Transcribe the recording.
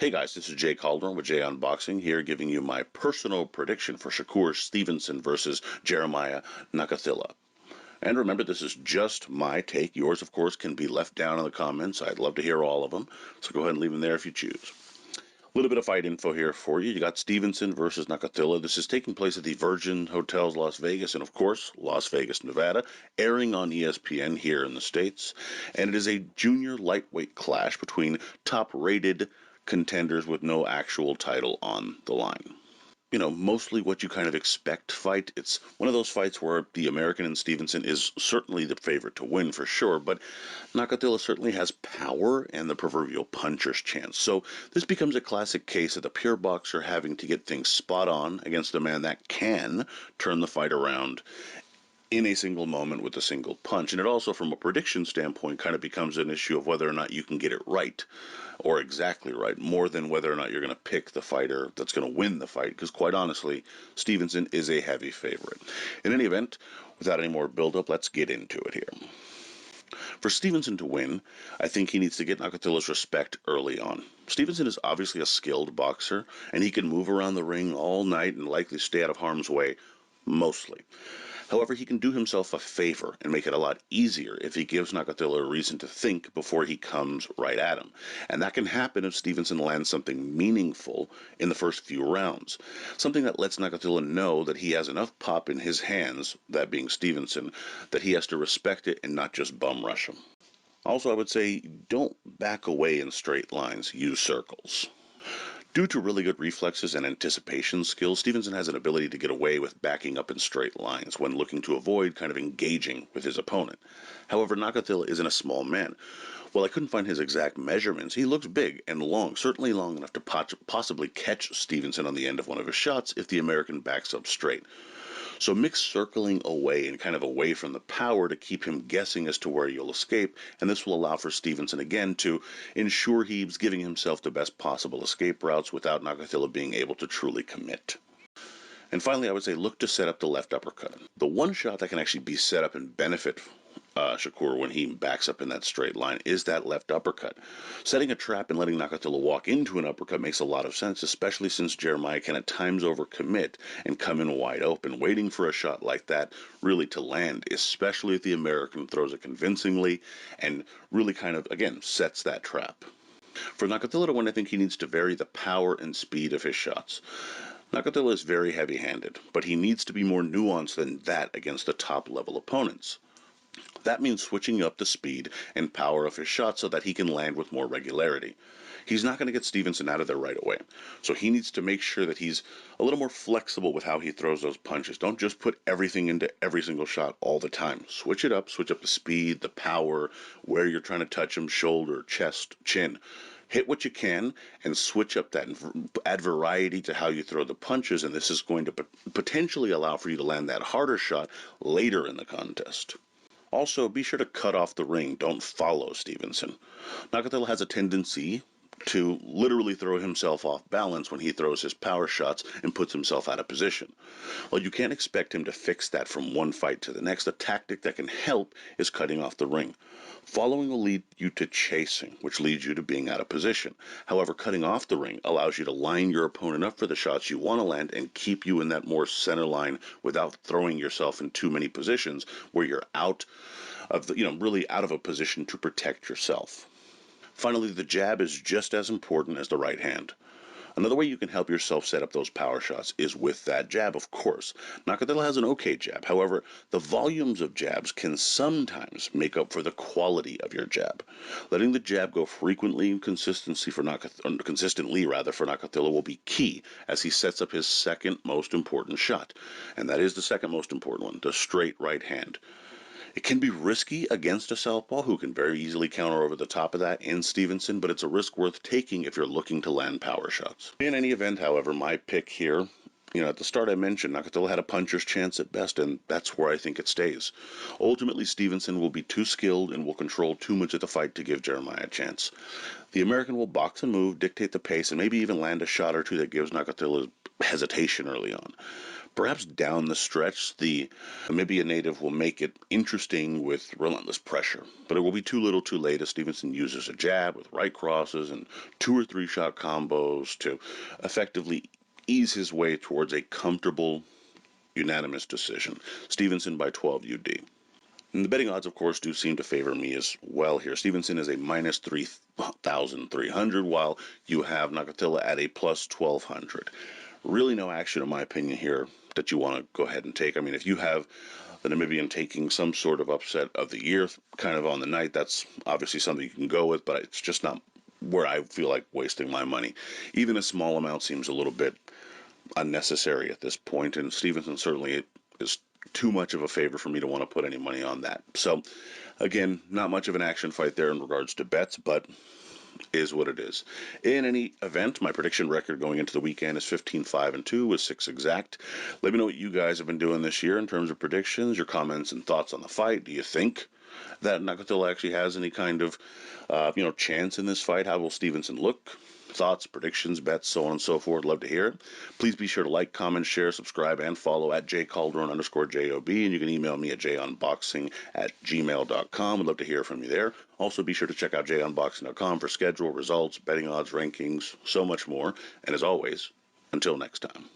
Hey guys, this is Jay Calderon with Jay Unboxing here giving you my personal prediction for Shakur Stevenson versus Jeremiah Nakathila. And remember, this is just my take. Yours, of course, can be left down in the comments. I'd love to hear all of them, so go ahead and leave them there if you choose. A little bit of fight info here for you. You got Stevenson versus Nakathila. This is taking place at the Virgin Hotels Las Vegas and, of course, Las Vegas, Nevada, airing on ESPN here in the States. And it is a junior lightweight clash between top-rated contenders with no actual title on the line. Mostly what you kind of expect fight. It's one of those fights where the American in Stevenson is certainly the favorite to win for sure, but Nakathila certainly has power and the proverbial puncher's chance. So this becomes a classic case of the pure boxer having to get things spot on against a man that can turn the fight around in a single moment with a single punch. And it also, from a prediction standpoint, kind of becomes an issue of whether or not you can get it right or exactly right, more than whether or not you're going to pick the fighter that's going to win the fight, because quite honestly, Stevenson is a heavy favorite. In any event, without any more build-up, let's get into it here. For Stevenson to win, I think he needs to get Nakathila's respect early on. Stevenson is obviously a skilled boxer, and he can move around the ring all night and likely stay out of harm's way, mostly. However, he can do himself a favor and make it a lot easier if he gives Nakathila a reason to think before he comes right at him. And that can happen if Stevenson lands something meaningful in the first few rounds. Something that lets Nakathila know that he has enough pop in his hands, that being Stevenson, that he has to respect it and not just bum rush him. Also, I would say don't back away in straight lines, use circles. Due to really good reflexes and anticipation skills, Stevenson has an ability to get away with backing up in straight lines when looking to avoid kind of engaging with his opponent. However, Nakathila isn't a small man. While I couldn't find his exact measurements, he looks big and long, certainly long enough to possibly catch Stevenson on the end of one of his shots if the American backs up straight. So mix circling away and kind of away from the power to keep him guessing as to where you'll escape, and this will allow for Stevenson again to ensure he's giving himself the best possible escape routes without Nakathila being able to truly commit. And finally, I would say look to set up the left uppercut. The one shot that can actually be set up and benefit Shakur when he backs up in that straight line is that left uppercut. Setting a trap and letting Nakathila walk into an uppercut makes a lot of sense, especially since Jeremiah can at times overcommit and come in wide open. Waiting for a shot like that really to land, especially if the American throws it convincingly and really kind of, again, sets that trap. For Nakathila to win, I think he needs to vary the power and speed of his shots. Nakathila is very heavy-handed, but he needs to be more nuanced than that against the top-level opponents. That means switching up the speed and power of his shots so that he can land with more regularity. He's not going to get Stevenson out of there right away, so he needs to make sure that he's a little more flexible with how he throws those punches. Don't just put everything into every single shot all the time. Switch it up, switch up the speed, the power, where you're trying to touch him, shoulder, chest, chin. Hit what you can and switch up that and add variety to how you throw the punches, and this is going to potentially allow for you to land that harder shot later in the contest. Also, be sure to cut off the ring. Don't follow Stevenson. Nakathila has a tendency to literally throw himself off balance when he throws his power shots and puts himself out of position. Well, you can't expect him to fix that from one fight to the next. A tactic that can help is cutting off the ring. Following will lead you to chasing, which leads you to being out of position. However, cutting off the ring allows you to line your opponent up for the shots you want to land and keep you in that more center line without throwing yourself in too many positions where you're out of really out of a position to protect yourself. Finally, the jab is just as important as the right hand. Another way you can help yourself set up those power shots is with that jab, of course. Nakathila has an okay jab. However, the volumes of jabs can sometimes make up for the quality of your jab. Letting the jab go frequently and consistently for Nakathila will be key as he sets up his second most important shot. And that is the second most important one, the straight right hand. It can be risky against a southpaw who can very easily counter over the top of that in Stevenson, but it's a risk worth taking if you're looking to land power shots. In any event, however, my pick here, at the start I mentioned, Nakathila had a puncher's chance at best, and that's where I think it stays. Ultimately, Stevenson will be too skilled and will control too much of the fight to give Jeremiah a chance. The American will box and move, dictate the pace, and maybe even land a shot or two that gives Nakathila hesitation early on. Perhaps down the stretch, the Namibia native will make it interesting with relentless pressure, but it will be too little too late as Stevenson uses a jab with right crosses and 2 or 3 shot combos to effectively ease his way towards a comfortable unanimous decision. Stevenson by 12 UD. And the betting odds, of course, do seem to favor me as well here. Stevenson is a minus 3,300, while you have Nakathila at a plus 1,200. Really no action, in my opinion, here that you want to go ahead and take. I mean, if you have the Namibian taking some sort of upset of the year kind of on the night, that's obviously something you can go with, but it's just not where I feel like wasting my money. Even a small amount seems a little bit unnecessary at this point, and Stevenson certainly is too much of a favor for me to want to put any money on that. So, again, not much of an action fight there in regards to bets, but is what it is. In any event, my prediction record going into the weekend is 15-5-2 with 6 exact. Let me know what you guys have been doing this year in terms of predictions, your comments and thoughts on the fight. Do you think that Nakathila actually has any kind of chance in this fight? How will Stevenson look? Thoughts, predictions, bets, so on and so forth. Love to hear it. Please be sure to like, comment, share, subscribe, and follow at jcalderon_JOB. And you can email me at junboxing@gmail.com. I'd love to hear from you there. Also, be sure to check out junboxing.com for schedule, results, betting odds, rankings, so much more. And as always, until next time.